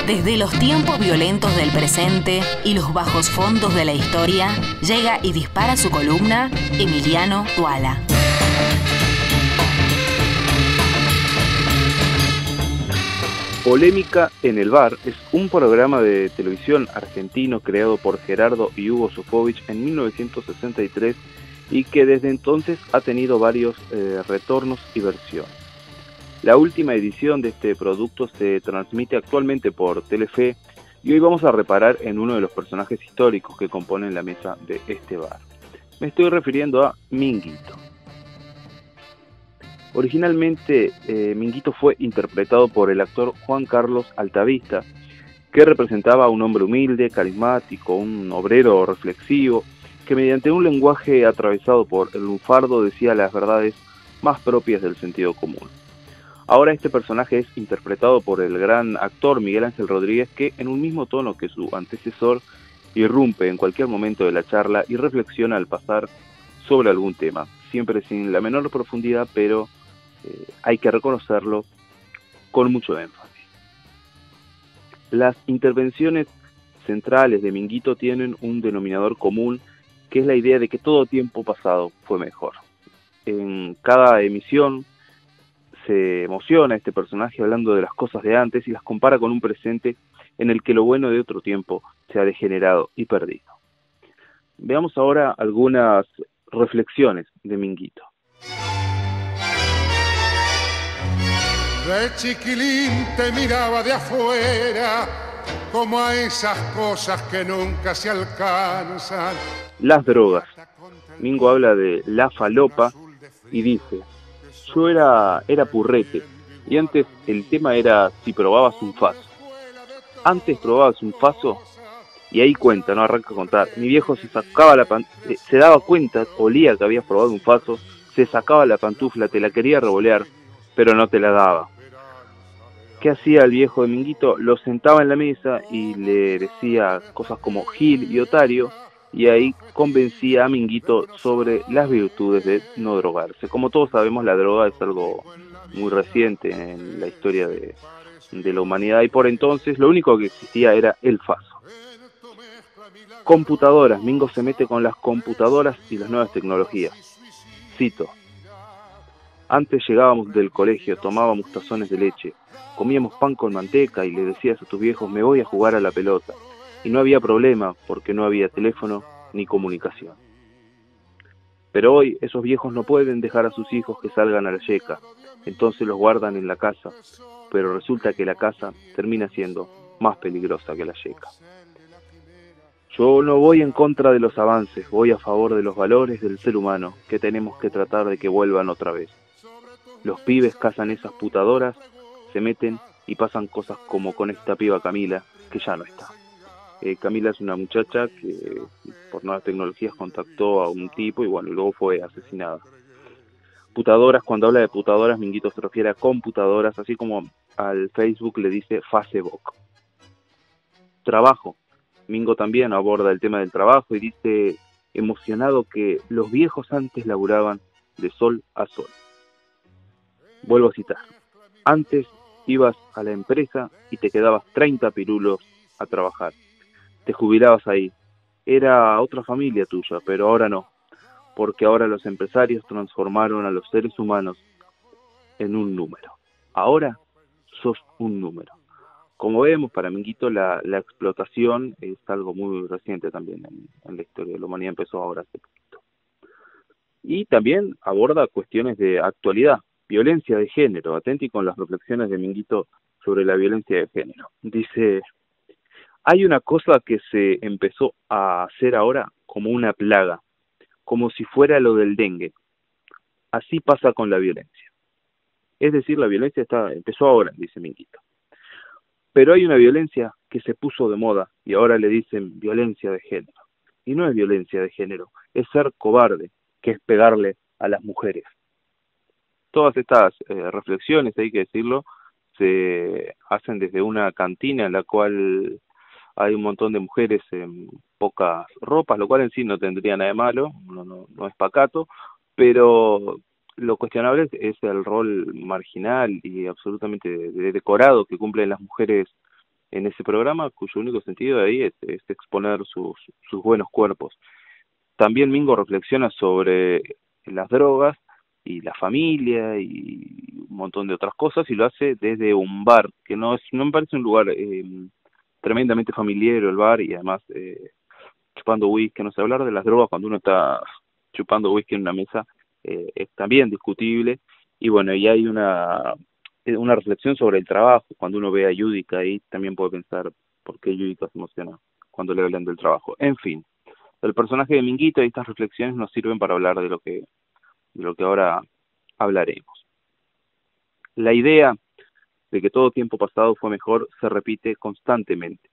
Desde los tiempos violentos del presente y los bajos fondos de la historia, llega y dispara su columna Emiliano Tuala. Polémica en el Bar es un programa de televisión argentino creado por Gerardo y Hugo Sofovich en 1963 y que desde entonces ha tenido varios retornos y versiones. La última edición de este producto se transmite actualmente por Telefe y hoy vamos a reparar en uno de los personajes históricos que componen la mesa de este bar. Me estoy refiriendo a Minguito. Originalmente, Minguito fue interpretado por el actor Juan Carlos Altavista, que representaba a un hombre humilde, carismático, un obrero reflexivo, que mediante un lenguaje atravesado por el lunfardo decía las verdades más propias del sentido común. Ahora este personaje es interpretado por el gran actor Miguel Ángel Rodríguez, que en un mismo tono que su antecesor irrumpe en cualquier momento de la charla y reflexiona al pasar sobre algún tema, siempre sin la menor profundidad, pero hay que reconocerlo, con mucho énfasis. Las intervenciones centrales de Minguito tienen un denominador común, que es la idea de que todo tiempo pasado fue mejor. En cada emisión se emociona este personaje hablando de las cosas de antes y las compara con un presente en el que lo bueno de otro tiempo se ha degenerado y perdido. Veamos ahora algunas reflexiones de Minguito. De chiquilín te miraba de afuera, como a esas cosas que nunca se alcanzan. Las drogas. Mingo habla de la falopa y dice: yo era purrete, y antes el tema era si probabas un faso. Antes probabas un faso, y ahí cuenta, no arranca a contar. Mi viejo se daba cuenta, olía que habías probado un faso, se sacaba la pantufla, te la quería revolear, pero no te la daba. ¿Qué hacía el viejo de Minguito? Lo sentaba en la mesa y le decía cosas como Gil y Otario, y ahí convencía a Minguito sobre las virtudes de no drogarse. Como todos sabemos, la droga es algo muy reciente en la historia de la humanidad, y por entonces lo único que existía era el faso. Computadoras. Mingo se mete con las computadoras y las nuevas tecnologías. Cito: antes llegábamos del colegio, tomábamos tazones de leche, comíamos pan con manteca y le decías a tus viejos: me voy a jugar a la pelota. Y no había problema porque no había teléfono ni comunicación. Pero hoy esos viejos no pueden dejar a sus hijos que salgan a la yeca, entonces los guardan en la casa, pero resulta que la casa termina siendo más peligrosa que la yeca. Yo no voy en contra de los avances, voy a favor de los valores del ser humano, que tenemos que tratar de que vuelvan otra vez. Los pibes cazan esas putadoras, se meten y pasan cosas como con esta piba Camila, que ya no está. Camila es una muchacha que por nuevas tecnologías contactó a un tipo y bueno, luego fue asesinada. Putadoras, cuando habla de putadoras, Minguito se refiere a computadoras, así como al Facebook le dice Facebook. Trabajo. Mingo también aborda el tema del trabajo y dice emocionado que los viejos antes laburaban de sol a sol. Vuelvo a citar: antes ibas a la empresa y te quedabas 30 pirulos a trabajar. Te jubilabas ahí. Era otra familia tuya, pero ahora no, porque ahora los empresarios transformaron a los seres humanos en un número. Ahora sos un número. Como vemos, para Minguito la explotación es algo muy reciente también en la historia de la humanidad, empezó ahora hace poquito. Y también aborda cuestiones de actualidad, violencia de género, atenti con las reflexiones de Minguito sobre la violencia de género. Dice: hay una cosa que se empezó a hacer ahora como una plaga, como si fuera lo del dengue. Así pasa con la violencia. Es decir, la violencia empezó ahora, dice Minguito. Pero hay una violencia que se puso de moda y ahora le dicen violencia de género. Y no es violencia de género, es ser cobarde, que es pegarle a las mujeres. Todas estas reflexiones, hay que decirlo, se hacen desde una cantina en la cual hay un montón de mujeres en pocas ropas, lo cual en sí no tendría nada de malo, no es pacato, pero lo cuestionable es el rol marginal y absolutamente decorado que cumplen las mujeres en ese programa, cuyo único sentido de ahí es exponer sus buenos cuerpos. También Mingo reflexiona sobre las drogas y la familia y un montón de otras cosas, y lo hace desde un bar, que no me parece un lugar tremendamente familiar el bar, y además chupando whisky, no sé, hablar de las drogas cuando uno está chupando whisky en una mesa es también discutible. Y bueno, y hay una reflexión sobre el trabajo. Cuando uno ve a Yudica ahí, también puede pensar por qué Yudica se emociona cuando le hablan del trabajo. En fin, el personaje de Minguito y estas reflexiones nos sirven para hablar de lo que ahora hablaremos. La idea de que todo tiempo pasado fue mejor se repite constantemente.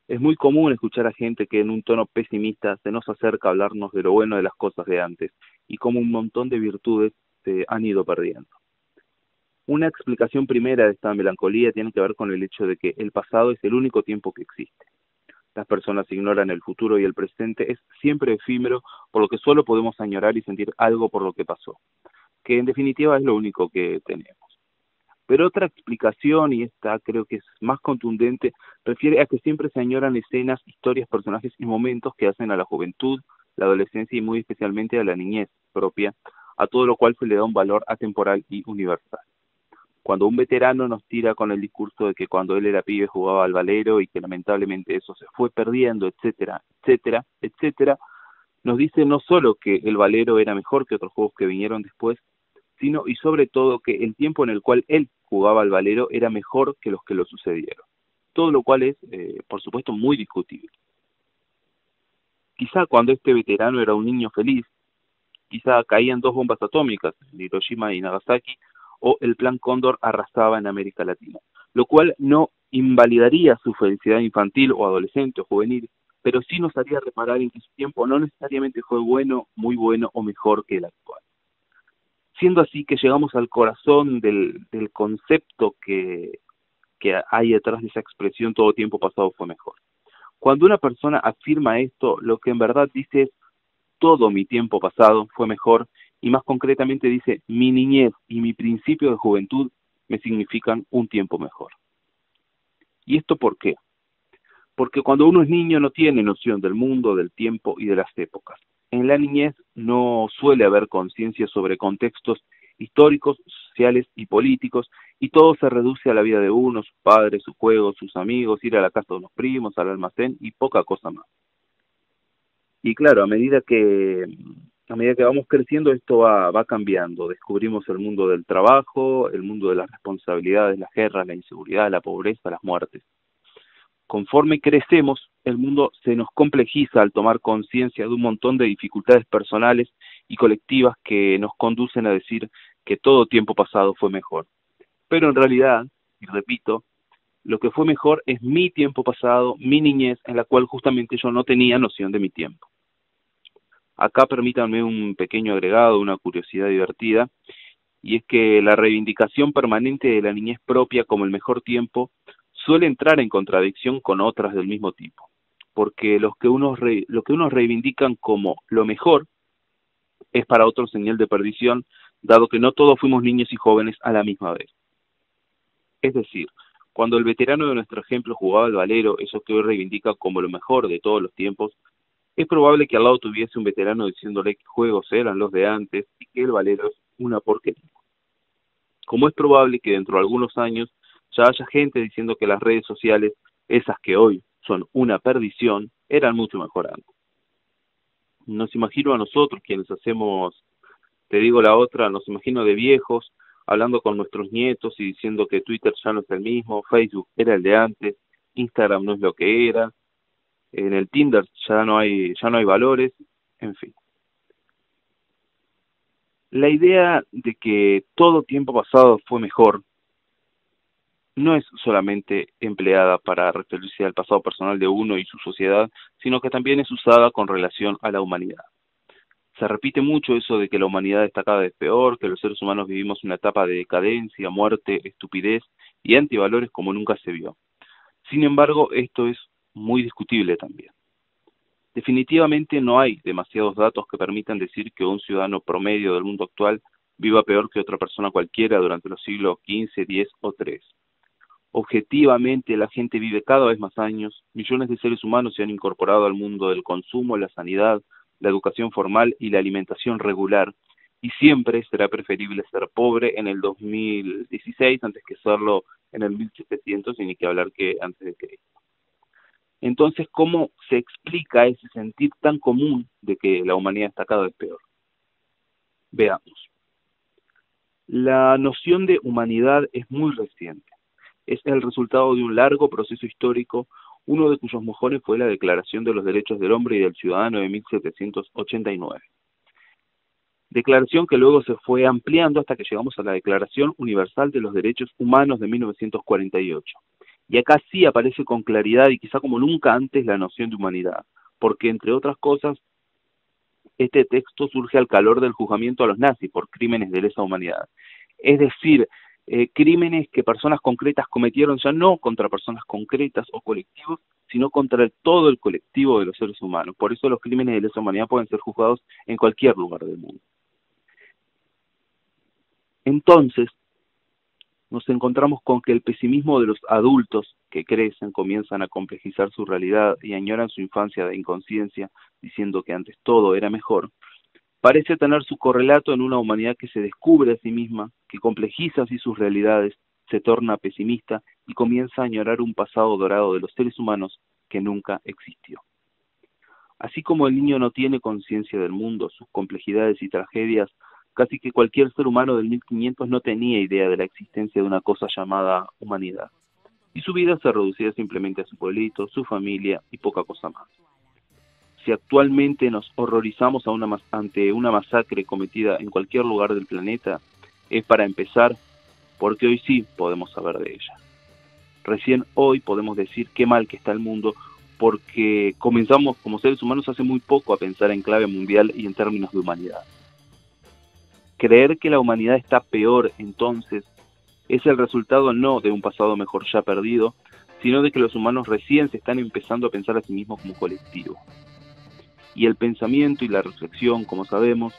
Es muy común escuchar a gente que en un tono pesimista se nos acerca a hablarnos de lo bueno de las cosas de antes y cómo un montón de virtudes se han ido perdiendo. Una explicación primera de esta melancolía tiene que ver con el hecho de que el pasado es el único tiempo que existe. Las personas ignoran el futuro y el presente es siempre efímero, por lo que solo podemos añorar y sentir algo por lo que pasó, que en definitiva es lo único que tenemos. Pero otra explicación, y esta creo que es más contundente, refiere a que siempre se añoran escenas, historias, personajes y momentos que hacen a la juventud, la adolescencia y muy especialmente a la niñez propia, a todo lo cual se le da un valor atemporal y universal. Cuando un veterano nos tira con el discurso de que cuando él era pibe jugaba al valero y que lamentablemente eso se fue perdiendo, etcétera, etcétera, etcétera, nos dice no solo que el valero era mejor que otros juegos que vinieron después, sino y sobre todo que el tiempo en el cual él jugaba al valero era mejor que los que lo sucedieron. Todo lo cual es, por supuesto, muy discutible. Quizá cuando este veterano era un niño feliz, quizá caían 2 bombas atómicas en Hiroshima y Nagasaki, o el Plan Cóndor arrasaba en América Latina, lo cual no invalidaría su felicidad infantil o adolescente o juvenil, pero sí nos haría reparar en que su tiempo no necesariamente fue bueno, muy bueno o mejor que el actual. Siendo así que llegamos al corazón del concepto que hay detrás de esa expresión todo tiempo pasado fue mejor. Cuando una persona afirma esto, lo que en verdad dice es todo mi tiempo pasado fue mejor, y más concretamente dice mi niñez y mi principio de juventud me significan un tiempo mejor. ¿Y esto por qué? Porque cuando uno es niño no tiene noción del mundo, del tiempo y de las épocas. En la niñez no suele haber conciencia sobre contextos históricos, sociales y políticos, y todo se reduce a la vida de uno, sus padres, sus juegos, sus amigos, ir a la casa de unos primos, al almacén y poca cosa más. Y claro, a medida que vamos creciendo esto va cambiando. Descubrimos el mundo del trabajo, el mundo de las responsabilidades, las guerras, la inseguridad, la pobreza, las muertes. Conforme crecemos, el mundo se nos complejiza al tomar conciencia de un montón de dificultades personales y colectivas que nos conducen a decir que todo tiempo pasado fue mejor. Pero en realidad, y repito, lo que fue mejor es mi tiempo pasado, mi niñez, en la cual justamente yo no tenía noción de mi tiempo. Acá permítanme un pequeño agregado, una curiosidad divertida, y es que la reivindicación permanente de la niñez propia como el mejor tiempo suele entrar en contradicción con otras del mismo tipo, porque lo que unos reivindican como lo mejor es para otros señal de perdición, dado que no todos fuimos niños y jóvenes a la misma vez. Es decir, cuando el veterano de nuestro ejemplo jugaba al valero, eso que hoy reivindica como lo mejor de todos los tiempos, es probable que al lado tuviese un veterano diciéndole que juegos eran los de antes y que el valero es una porquería. Como es probable que dentro de algunos años ya haya gente diciendo que las redes sociales, esas que hoy son una perdición, eran mucho mejor antes. Nos imagino a nosotros quienes hacemos, te digo la otra, nos imagino de viejos, hablando con nuestros nietos y diciendo que Twitter ya no es el mismo, Facebook era el de antes, Instagram no es lo que era, en el Tinder ya no hay valores, en fin. La idea de que todo tiempo pasado fue mejor no es solamente empleada para referirse al pasado personal de uno y su sociedad, sino que también es usada con relación a la humanidad. Se repite mucho eso de que la humanidad está cada vez peor, que los seres humanos vivimos una etapa de decadencia, muerte, estupidez y antivalores como nunca se vio. Sin embargo, esto es muy discutible también. Definitivamente no hay demasiados datos que permitan decir que un ciudadano promedio del mundo actual viva peor que otra persona cualquiera durante los siglos XV, X o III. objetivamente la gente vive cada vez más años, millones de seres humanos se han incorporado al mundo del consumo, la sanidad, la educación formal y la alimentación regular, y siempre será preferible ser pobre en el 2016 antes que serlo en el 1700 y ni que hablar que antes de Cristo. Entonces, ¿cómo se explica ese sentir tan común de que la humanidad está cada vez peor? Veamos. La noción de humanidad es muy reciente. Es el resultado de un largo proceso histórico, uno de cuyos mojones fue la Declaración de los Derechos del Hombre y del Ciudadano de 1789. Declaración que luego se fue ampliando hasta que llegamos a la Declaración Universal de los Derechos Humanos de 1948. Y acá sí aparece con claridad y quizá como nunca antes la noción de humanidad, porque entre otras cosas, este texto surge al calor del juzgamiento a los nazis por crímenes de lesa humanidad. Es decir, crímenes que personas concretas cometieron ya no contra personas concretas o colectivos, sino contra todo el colectivo de los seres humanos. Por eso los crímenes de lesa humanidad pueden ser juzgados en cualquier lugar del mundo. Entonces, nos encontramos con que el pesimismo de los adultos que crecen comienzan a complejizar su realidad y añoran su infancia de inconsciencia, diciendo que antes todo era mejor, parece tener su correlato en una humanidad que se descubre a sí misma, que complejiza así sus realidades, se torna pesimista y comienza a añorar un pasado dorado de los seres humanos que nunca existió. Así como el niño no tiene conciencia del mundo, sus complejidades y tragedias, casi que cualquier ser humano del 1500 no tenía idea de la existencia de una cosa llamada humanidad, y su vida se reducía simplemente a su pueblito, su familia y poca cosa más. Si actualmente nos horrorizamos ante una masacre cometida en cualquier lugar del planeta, es para empezar porque hoy sí podemos saber de ella. Recién hoy podemos decir qué mal que está el mundo porque comenzamos como seres humanos hace muy poco a pensar en clave mundial y en términos de humanidad. Creer que la humanidad está peor entonces es el resultado no de un pasado mejor ya perdido, sino de que los humanos recién se están empezando a pensar a sí mismos como colectivo. Y el pensamiento y la reflexión, como sabemos,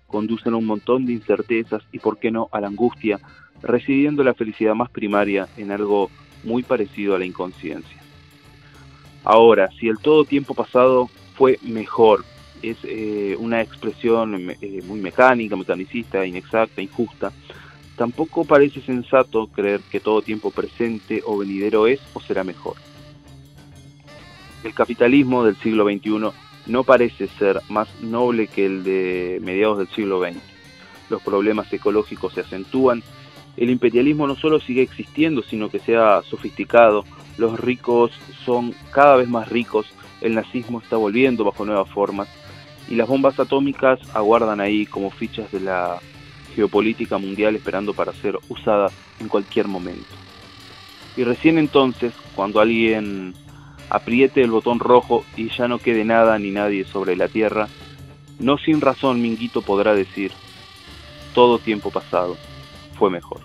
conducen a un montón de incertezas y, por qué no, a la angustia, residiendo la felicidad más primaria en algo muy parecido a la inconsciencia. Ahora, si el todo tiempo pasado fue mejor, es una expresión muy mecánica, mecanicista, inexacta, injusta, tampoco parece sensato creer que todo tiempo presente o venidero es o será mejor. El capitalismo del siglo XXI no parece ser más noble que el de mediados del siglo XX. Los problemas ecológicos se acentúan, el imperialismo no solo sigue existiendo, sino que se ha sofisticado, los ricos son cada vez más ricos, el nazismo está volviendo bajo nuevas formas, y las bombas atómicas aguardan ahí como fichas de la geopolítica mundial esperando para ser usadas en cualquier momento. Y recién entonces, cuando alguien apriete el botón rojo y ya no quede nada ni nadie sobre la tierra, no sin razón Minguito podrá decir, todo tiempo pasado fue mejor.